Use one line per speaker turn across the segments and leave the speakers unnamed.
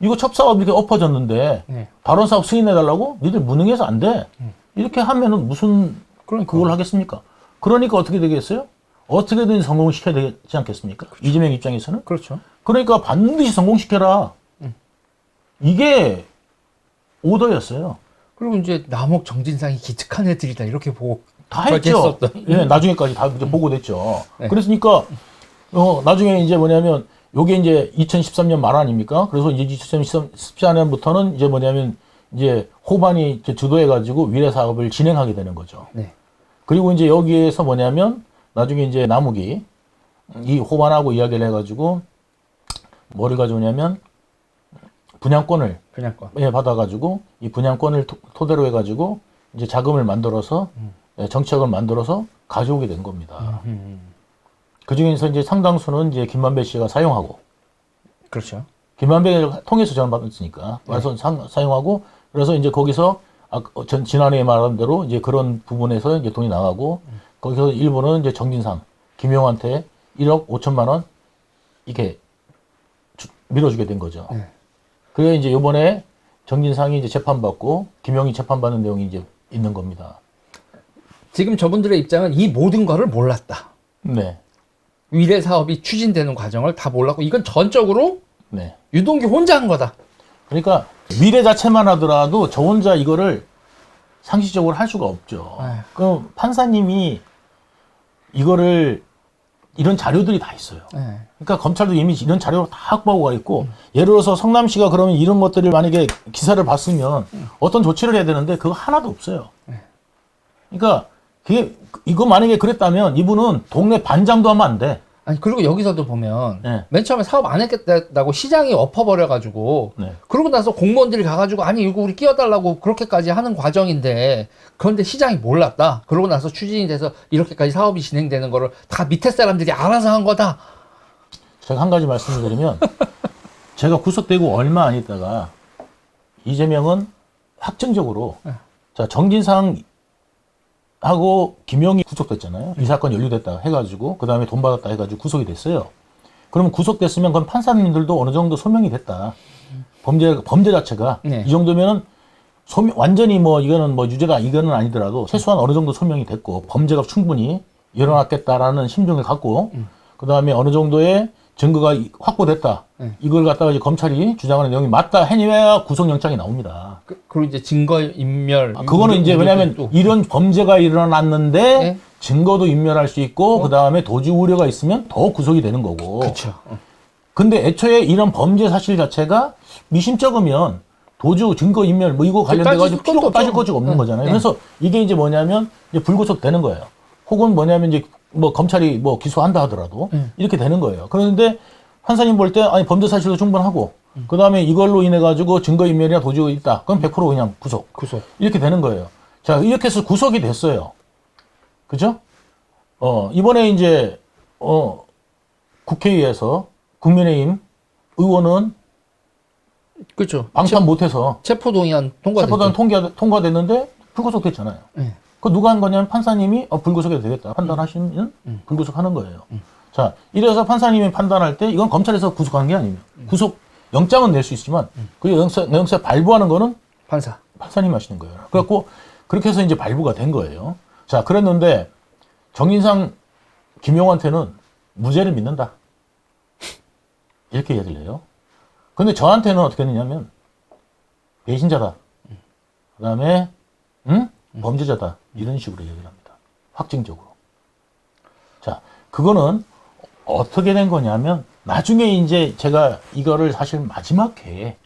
이거 첩사업 이렇게 엎어졌는데
네.
발원 사업 승인해달라고? 니들 무능해서 안 돼. 이렇게 하면은 무슨
그러니까.
그걸 하겠습니까? 그러니까 어떻게 되겠어요? 어떻게든 성공시켜야 되지 않겠습니까?
그렇죠.
이재명 입장에서는.
그렇죠.
그러니까 반드시 성공시켜라. 이게 오더였어요.
그리고 이제 남욱 정진상이 기특한 애들이다 이렇게 보고
다 했죠. 예, 나중에까지 다 이제 보고됐죠.
네.
그랬으니까 나중에 이제 뭐냐면 요게 이제 2013년 말 아닙니까? 그래서 이제 2014년부터는 이제 뭐냐면 이제 호반이 이제 주도해가지고 위례 사업을 진행하게 되는 거죠.
네.
그리고 이제 여기에서 뭐냐면 나중에 이제 남욱이 이 호반하고 이야기를 해가지고 뭐를 가져오냐면 분양권을
분양권.
예, 받아가지고 이 분양권을 토대로 해가지고 이제 자금을 만들어서 예, 정책을 만들어서 가져오게 된 겁니다. 그 중에서 이제 상당수는 이제 김만배 씨가 사용하고
그렇죠.
김만배를 통해서 전환받았으니까 와서 사용하고 그래서 이제 거기서 지난해에 말한 대로 이제 그런 부분에서 이제 돈이 나가고 거기서 일부는 이제 정진상, 김용한테 1억 5천만 원 이렇게 밀어주게 된 거죠.
네.
그게 이제 이번에 정진상이 이제 재판받고 김용이 재판받는 내용이 이제 있는 겁니다.
지금 저분들의 입장은 이 모든 거를 몰랐다.
네.
위례 사업이 추진되는 과정을 다 몰랐고 이건 전적으로
네.
유동규 혼자 한 거다.
그러니까 미래 자체만 하더라도 저 혼자 이거를 상식적으로 할 수가 없죠.
아휴.
그럼 판사님이 이거를 이런 자료들이 다 있어요.
네.
그러니까 검찰도 이미 이런 자료를 다 확보하고 가 있고 예를 들어서 성남시가 그러면 이런 것들을 만약에 기사를 봤으면 어떤 조치를 해야 되는데 그거 하나도 없어요. 그러니까 이거 만약에 그랬다면 이분은 동네 반장도 하면 안 돼.
아니 그리고 여기서도 보면
네.
맨 처음에 사업 안 했겠다고 시장이 엎어버려가지고
네.
그러고 나서 공무원들이 가가지고 아니 이거 우리 끼워달라고 그렇게까지 하는 과정인데 그런데 시장이 몰랐다. 그러고 나서 추진이 돼서 이렇게까지 사업이 진행되는 거를 다 밑에 사람들이 알아서 한 거다.
제가 한 가지 말씀을 드리면 제가 구속되고 얼마 안 있다가 이재명은 확정적으로 자 정진상 하고 김용이 구속됐잖아요. 이 사건 연루됐다 해가지고 그 다음에 돈 받았다 해가지고 구속이 됐어요. 그러면 구속됐으면 그건 판사님들도 어느 정도 소명이 됐다. 범죄 자체가
네.
이 정도면은 완전히 뭐 이거는 뭐 유죄다 이거는 아니더라도 최소한 어느 정도 소명이 됐고 범죄가 충분히 일어났겠다라는 심정을 갖고 그 다음에 어느 정도의 증거가 확보됐다. 이걸 갖다가 이제 검찰이 주장하는 내용이 맞다 해야 구속영장이 나옵니다.
그리고 이제 증거 인멸.
그거는 이제 왜냐하면 이런 범죄가 일어났는데
네.
증거도 인멸할 수 있고 그 다음에 도주 우려가 있으면 더 구속이 되는 거고.
그렇죠.
근데 애초에 이런 범죄 사실 자체가 미심쩍으면 도주 증거 인멸 뭐 이거 관련돼가지고 필요가 따질 것이 없는 거잖아요. 그래서 이게 이제 뭐냐면 이제 불구속 되는 거예요. 혹은 뭐냐면 이제 뭐 검찰이 뭐 기소한다 하더라도 이렇게 되는 거예요. 그런데 판사님 볼 때 아니 범죄 사실도 충분하고 그 다음에 이걸로 인해 가지고 증거 인멸이나 도주가 있다. 그럼 100% 그냥 구속. 이렇게 되는 거예요. 자 이렇게 해서 구속이 됐어요. 그죠? 이번에 이제 국회의에서 국민의힘 의원은
그렇죠.
방탄 못해서
체포동의안 통과됐죠.
체포동의안 통과됐는데 불구속됐잖아요.
네.
그 누가 한 거냐면 판사님이 불구속해도 되겠다 판단하시면 불구속하는 거예요. 자 이래서 판사님이 판단할 때 이건 검찰에서 구속하는 게 아니에요. 구속 영장은 낼 수 있지만 그 영장 발부하는 거는 판사님 하시는 거예요. 그래갖고 그렇게 해서 이제 발부가 된 거예요. 자 그랬는데 정진상 김용한테는 무죄를 믿는다 이렇게 이야기를 해요. 근데 저한테는 어떻게 했느냐면 배신자다. 그 다음에 범죄자다. 이런 식으로 얘기를 합니다. 확증적으로. 자, 그거는 어떻게 된 거냐면 나중에 이제 제가 이거를 사실 마지막 회에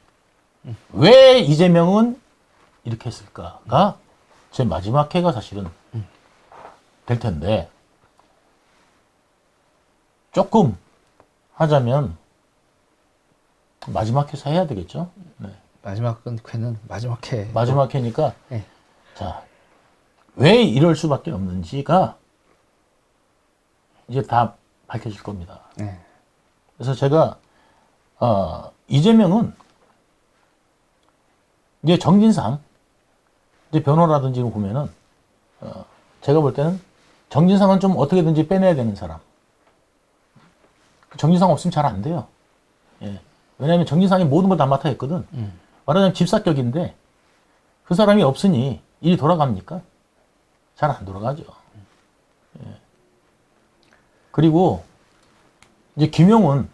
왜 이재명은 이렇게 했을까가 제 마지막 회가 사실은 될 텐데 조금 하자면 마지막 회사 해야 되겠죠? 네.
마지막 회는 마지막 회.
마지막 회니까
네.
자, 왜 이럴 수밖에 없는지가 이제 다 밝혀질 겁니다.
네.
그래서 제가 이재명은 이제 정진상 이제 변호라든지 보면은 제가 볼 때는 정진상은 좀 어떻게든지 빼내야 되는 사람. 정진상 없으면 잘 안 돼요. 예. 왜냐하면 정진상이 모든 걸 다 맡아 했거든. 말하자면 집사격인데 그 사람이 없으니 일이 돌아갑니까? 잘 안 돌아가죠. 예. 그리고 이제 김용은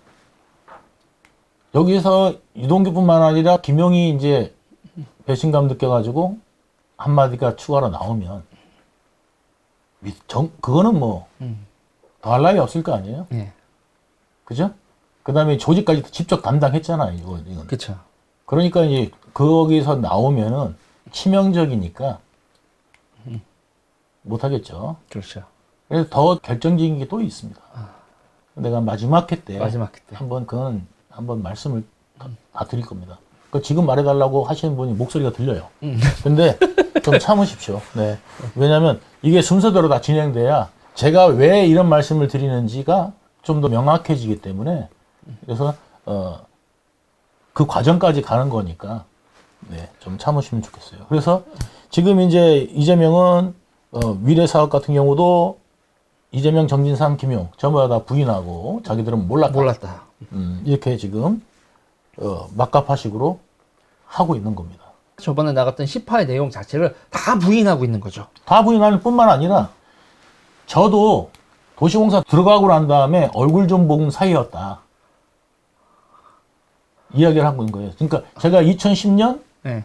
여기서 유동규뿐만 아니라 김용이 이제 배신감 느껴가지고 한마디가 추가로 나오면 그거는 뭐 더할 나위 없을 거 아니에요?
예.
그죠? 그 다음에 조직까지 직접 담당했잖아요, 이건.
그쵸.
그러니까 이제 거기서 나오면은 치명적이니까 못하겠죠.
그렇죠.
그래서 더 결정적인 게 또 있습니다. 내가 마지막 회 때
마지막 회 때.
한번 말씀을 다 드릴 겁니다. 그 지금 말해달라고 하시는 분이 목소리가 들려요. 근데 좀 참으십시오. 네. 왜냐하면 이게 순서대로 다 진행돼야 제가 왜 이런 말씀을 드리는지가 좀 더 명확해지기 때문에 그래서 그 과정까지 가는 거니까 네, 좀 참으시면 좋겠어요. 그래서 지금 이제 이재명은 미래사업 같은 경우도 이재명, 정진상, 김용 전부 다 부인하고 자기들은 몰랐다. 이렇게 지금 막가파식으로 하고 있는 겁니다.
저번에 나갔던 10화의 내용 자체를 다 부인하고 있는 거죠.
다 부인하는 뿐만 아니라 저도 도시공사 들어가고 난 다음에 얼굴 좀 본 사이였다. 이야기를 하고 있는 거예요. 그러니까 제가 2010년
네.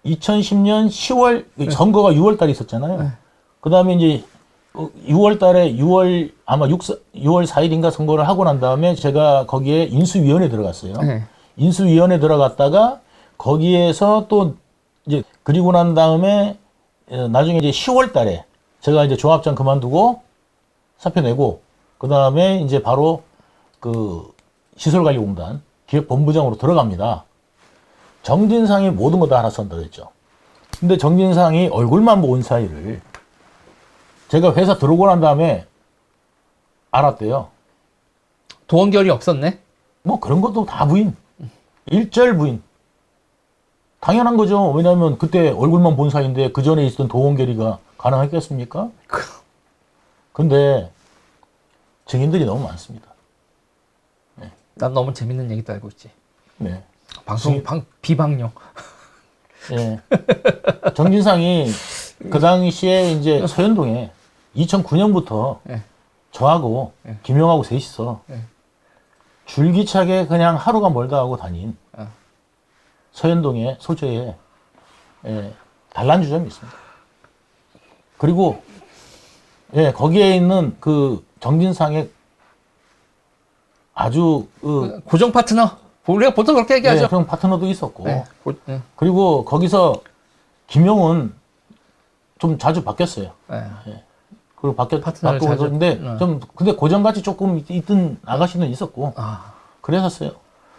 10월 선거가 6월 달에 있었잖아요. 그 다음에 이제 6월 달에 6월 4일인가 선거를 하고 난 다음에 제가 거기에 인수위원회 들어갔어요.
네.
인수위원회 들어갔다가 거기에서 또 이제 그리고 난 다음에 나중에 이제 10월 달에 제가 이제 조합장 그만두고 사표 내고 그 다음에 이제 바로 그 시설관리공단 기획본부장으로 들어갑니다. 정진상이 모든 거 다 알아서 한다고 했죠. 근데 정진상이 얼굴만 본 사이를 제가 회사 들어오고 난 다음에 알았대요.
도원결이 없었네?
뭐 그런 것도 다 부인. 일절 부인. 당연한 거죠. 왜냐하면 그때 얼굴만 본 사이인데 그 전에 있었던 도원결의가 가능했겠습니까? 근데 증인들이 너무 많습니다. 네.
난 너무 재밌는 얘기도 알고 있지.
네.
방송, 비방용.
예. 정진상이 그 당시에 이제 서현동에 2009년부터
네.
저하고 김용하고 셋이서
네.
줄기차게 그냥 하루가 멀다 하고 다닌 서현동의 소재에 단란주점이 있습니다. 그리고 거기에 있는 그 정진상의 아주
고정 파트너. 우리가 보통 그렇게 얘기하죠.
그런 파트너도 있었고
네.
그리고 거기서 김용은 좀 자주 바뀌었어요.
네.
그리고
파트너를
바꾸고
자주-
있었는데 좀 근데 고정같이 조금 있던 아가씨는 있었고 그랬었어요.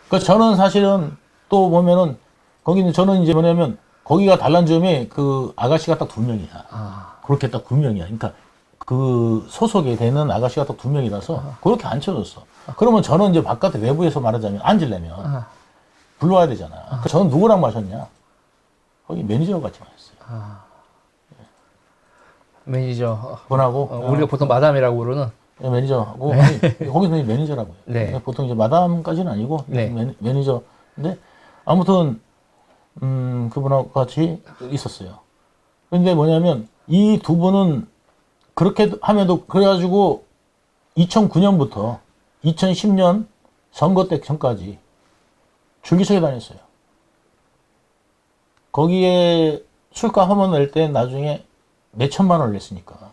그러니까 저는 사실은 또 보면은 거기는 저는 이제 뭐냐면 거기가 단란점이 그 아가씨가 딱 2명이야. 그렇게 딱 2명이야. 그러니까 그 소속이 되는 아가씨가 딱 2명이라서 그렇게 안 쳐줬어. 그러면 저는 이제 바깥에 외부에서 말하자면 앉으려면 불러와야 되잖아. 그러니까 저는 누구랑 마셨냐? 거기 매니저 같이 마셨어요.
매니저.
그분하고
우리가 보통 마담이라고 부르는.
매니저하고 아니, 거기서는 매니저라고요.
네.
보통 이제 마담까지는 아니고
네.
매니저인데 아무튼 그분하고 같이 있었어요. 근데 뭐냐면 이 두 분은 그렇게 하면도 그래가지고 2009년부터 2010년 선거 때 전까지 줄기차게 다녔어요. 거기에 술값 한 번 낼 때 나중에 몇천만 원을 냈으니까.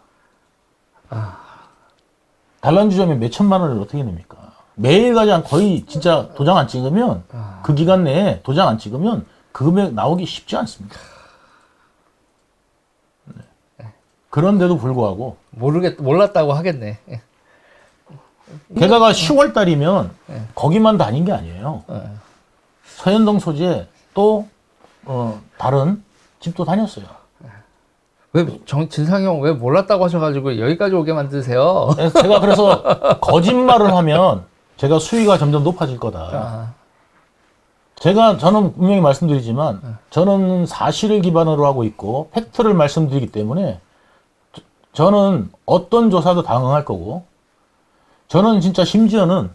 단란주점에 몇천만 원을 어떻게 냅니까? 매일 가장 거의 진짜 도장 안 찍으면 그 기간 내에 도장 안 찍으면 그 금액 나오기 쉽지 않습니다. 네. 그런데도 불구하고
몰랐다고 하겠네. 예.
게다가 10월 달이면 거기만 다닌 게 아니에요. 서현동 소재 또 다른 집도 다녔어요.
왜 진상이 형 왜 몰랐다고 하셔가지고 여기까지 오게 만드세요?
제가 그래서 거짓말을 하면 제가 수위가 점점 높아질 거다. 저는 분명히 말씀드리지만 저는 사실을 기반으로 하고 있고 팩트를 말씀드리기 때문에 저는 어떤 조사도 당응할 거고 저는 진짜 심지어는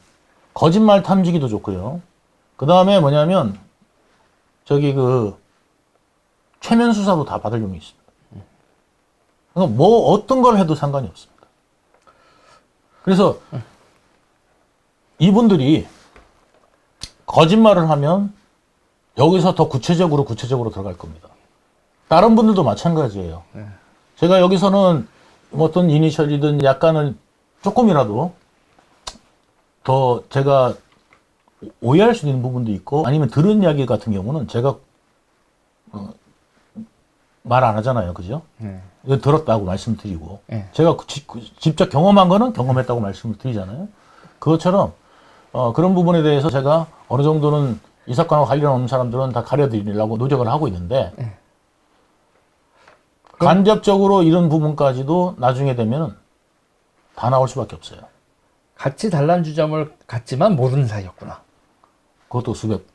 거짓말 탐지기도 좋고요. 그 다음에 뭐냐면 저기 그 최면 수사도 다 받을 용이 있습니다. 그러니까 뭐 어떤 걸 해도 상관이 없습니다. 그래서 이분들이 거짓말을 하면 여기서 더 구체적으로 들어갈 겁니다. 다른 분들도 마찬가지예요. 제가 여기서는 뭐 어떤 이니셜이든 약간은 조금이라도 더 제가 오해할 수 있는 부분도 있고 아니면 들은 이야기 같은 경우는 제가 말 안 하잖아요. 그죠? 이거 들었다고 말씀드리고 제가 직접 경험한 거는 경험했다고 말씀을 드리잖아요. 그것처럼 그런 부분에 대해서 제가 어느 정도는 이 사건과 관련 없는 사람들은 다 가려드리려고 노력을 하고 있는데 간접적으로 이런 부분까지도 나중에 되면 다 나올 수밖에 없어요.
같이 단란주점을 갔지만 모르는 사이였구나.
그것도 수백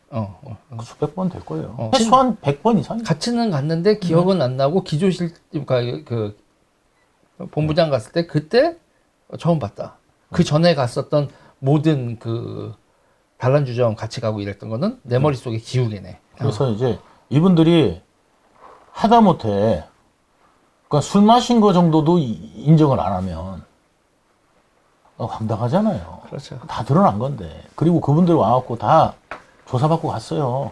번 될 거예요.
친-
최소한 100번 이상.
같이는 갔는데 기억은 안 나고 기조실 그러니까 그 본부장 갔을 때 그때 처음 봤다. 그 전에 갔었던 모든 그 단란주점 같이 가고 이랬던 거는 내 머릿속에 기울이네.
그래서 이제 이분들이 하다못해 그러니까 술 마신 거 정도도 인정을 안 하면 황당하잖아요.
그렇죠.
다 드러난 건데. 그리고 그분들 와갖고 다 조사받고 갔어요.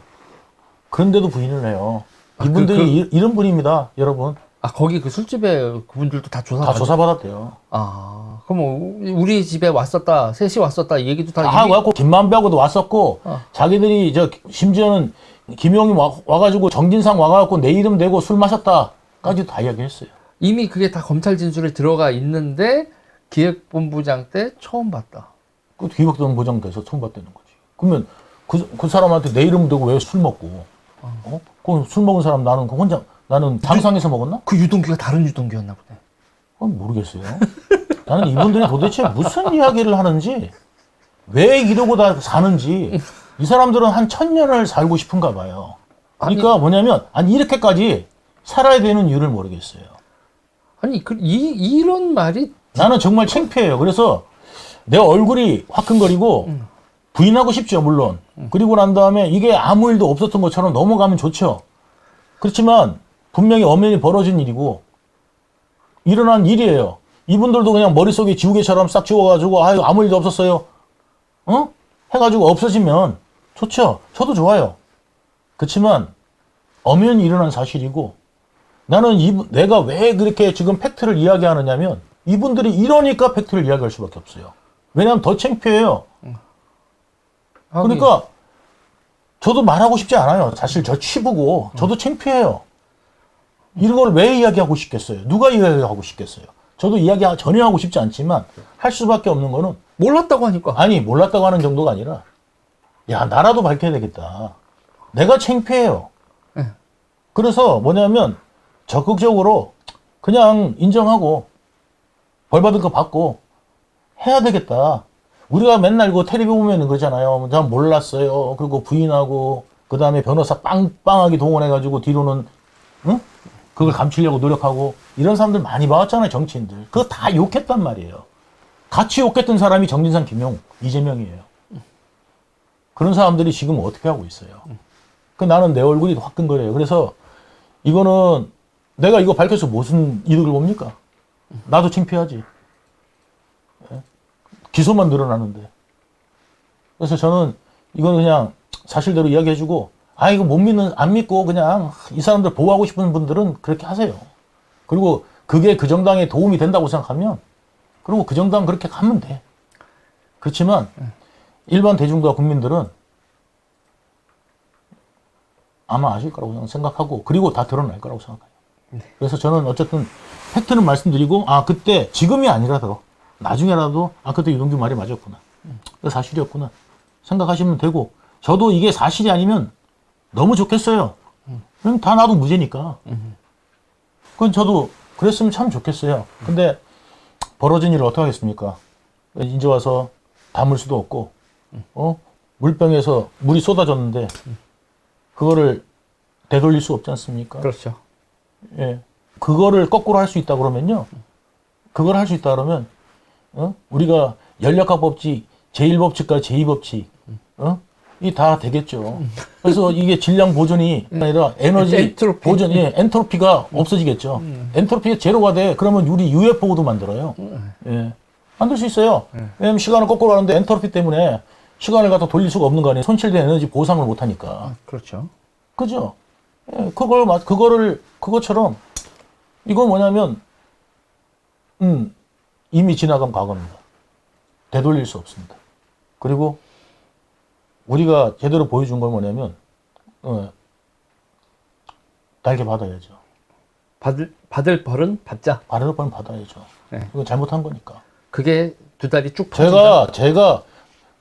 그런데도 부인을 해요. 이분들이 이런 분입니다, 여러분.
아 거기 그 술집에 그분들도 다 조사
다 조사받았대요.
아 그럼 뭐 우리 집에 왔었다, 셋이 왔었다 이 얘기도 다
다 와갖고 김만배하고도 왔었고 자기들이 심지어는 김용이 와가지고 정진상 와가지고 내 이름 대고 술 마셨다까지도 다 이야기했어요.
이미 그게 다 검찰 진술에 들어가 있는데 기획본부장 때 처음 봤다.
그 기획본부장 돼서 처음 봤다는 거지. 그러면 그 사람한테 내 이름 대고 왜 술 먹고? 그 술 먹은 사람 나는 나는 당상에서 먹었나?
그 유동규가 다른 유동규였나 보네.
모르겠어요. 나는 이분들이 도대체 무슨 이야기를 하는지, 왜 이러고 다 사는지, 이 사람들은 한 1000년을 살고 싶은가 봐요. 그러니까 뭐냐면, 이렇게까지 살아야 되는 이유를 모르겠어요.
아니, 이런 말이.
나는 정말 창피해요. 그래서 내 얼굴이 화끈거리고, 부인하고 싶죠, 물론. 그리고 난 다음에 이게 아무 일도 없었던 것처럼 넘어가면 좋죠. 그렇지만, 분명히 엄연히 벌어진 일이고, 일어난 일이에요. 이분들도 그냥 머릿속에 지우개처럼 싹 지워가지고, 아유, 아무 일도 없었어요. 해가지고 없어지면 좋죠. 저도 좋아요. 그렇지만, 엄연히 일어난 사실이고, 나는 내가 왜 그렇게 지금 팩트를 이야기하느냐면, 이분들이 이러니까 팩트를 이야기할 수밖에 없어요. 왜냐하면 더 창피해요. 그러니까, 저도 말하고 싶지 않아요. 사실 저 치부고, 저도 창피해요. 이런 걸 왜 이야기하고 싶겠어요? 누가 이야기하고 싶겠어요? 저도 이야기 전혀 하고 싶지 않지만 할 수밖에 없는 거는
몰랐다고 하니까.
아니 몰랐다고 하는 정도가 아니라 야 나라도 밝혀야 되겠다. 내가 창피해요.
네.
그래서 뭐냐면 적극적으로 그냥 인정하고 벌 받은 거 받고 해야 되겠다. 우리가 맨날 그 텔레비 보면은 그러잖아요. 난 몰랐어요. 그리고 부인하고 그 다음에 변호사 빵빵하게 동원해가지고 뒤로는 응? 그걸 감추려고 노력하고 이런 사람들 많이 봐왔잖아요. 정치인들. 그거 다 욕했단 말이에요. 같이 욕했던 사람이 정진상, 김용, 이재명이에요. 그런 사람들이 지금 어떻게 하고 있어요. 나는 내 얼굴이 화끈거려요. 그래서 이거는 내가 이거 밝혀서 무슨 이득을 봅니까? 나도 창피하지. 기소만 늘어나는데. 그래서 저는 이거는 그냥 사실대로 이야기해주고 이거 안 믿고 그냥 이 사람들 보호하고 싶은 분들은 그렇게 하세요. 그리고 그게 그 정당에 도움이 된다고 생각하면 그리고 그 정당 그렇게 가면 돼. 그렇지만 일반 대중과 국민들은 아마 아실 거라고 생각하고 그리고 다 드러날 거라고 생각해요. 그래서 저는 어쨌든 팩트는 말씀드리고 그때 지금이 아니라도 나중에라도 그때 유동규 말이 맞았구나. 사실이었구나. 생각하시면 되고 저도 이게 사실이 아니면 너무 좋겠어요. 그럼 다 나도 무죄니까. 그건 저도 그랬으면 참 좋겠어요. 근데 벌어진 일을 어떻게 하겠습니까? 이제 와서 담을 수도 없고, 물병에서 물이 쏟아졌는데, 그거를 되돌릴 수 없지 않습니까?
그렇죠.
예. 그거를 거꾸로 할 수 있다 그러면요. 그걸 할 수 있다 그러면, 우리가 연력학 법칙, 제1법칙과 제2법칙, 이 다 되겠죠. 그래서 이게 질량 보존이 아니라 에너지
엔트로피.
보존이 엔트로피가 없어지겠죠. 엔트로피가 제로가 돼. 그러면 우리 UFO도 만들어요. 예. 만들 수 있어요. 왜냐면 시간을 거꾸로 가는데 엔트로피 때문에 시간을 갖다 돌릴 수가 없는 거 아니에요. 손실된 에너지 보상을 못 하니까.
그렇죠.
그죠? 예, 그것처럼 이건 뭐냐면 이미 지나간 과거입니다. 되돌릴 수 없습니다. 그리고 우리가 제대로 보여준 건 뭐냐면 달게 받아야죠.
받을 벌은 받자.
받을 건 받아야죠.
네.
이건 잘못한 거니까.
그게 두 다리 쭉 퍼진다.
제가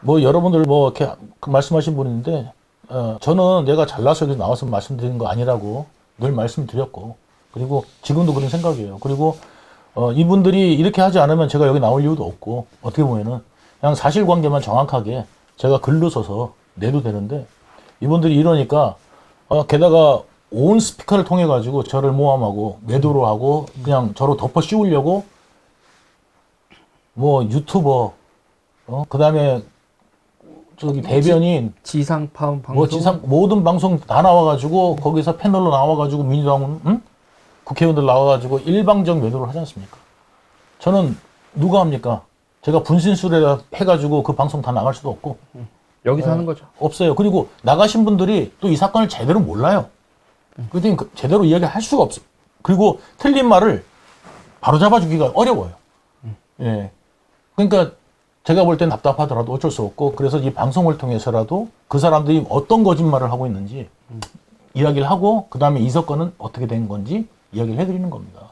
뭐 여러분들 뭐 이렇게 말씀하신 분인데 저는 내가 잘나서 여기 나와서 말씀드리는 거 아니라고 늘 말씀드렸고 그리고 지금도 그런 생각이에요. 그리고 이분들이 이렇게 하지 않으면 제가 여기 나올 이유도 없고 어떻게 보면은 그냥 사실관계만 정확하게 제가 글로 써서 내도 되는데 이분들이 이러니까 게다가 온 스피커를 통해 가지고 저를 모함하고 매도를 하고 그냥 저로 덮어 씌우려고 뭐 유튜버 그다음에 저기 대변인
지상파운 방송.
뭐 모든 방송 다 나와가지고 거기서 패널로 나와가지고 민주당 국회의원들 나와가지고 일방적 매도를 하지 않습니까? 저는 누가 합니까? 제가 분신술에 해가지고 그 방송 다 나갈 수도 없고
여기서 하는 거죠.
없어요. 그리고 나가신 분들이 또 이 사건을 제대로 몰라요. 그러니 제대로 이야기할 수가 없어. 그리고 틀린 말을 바로 잡아주기가 어려워요. 예. 그러니까 제가 볼 땐 답답하더라도 어쩔 수 없고 그래서 이 방송을 통해서라도 그 사람들이 어떤 거짓말을 하고 있는지 이야기를 하고 그 다음에 이 사건은 어떻게 된 건지 이야기를 해드리는 겁니다.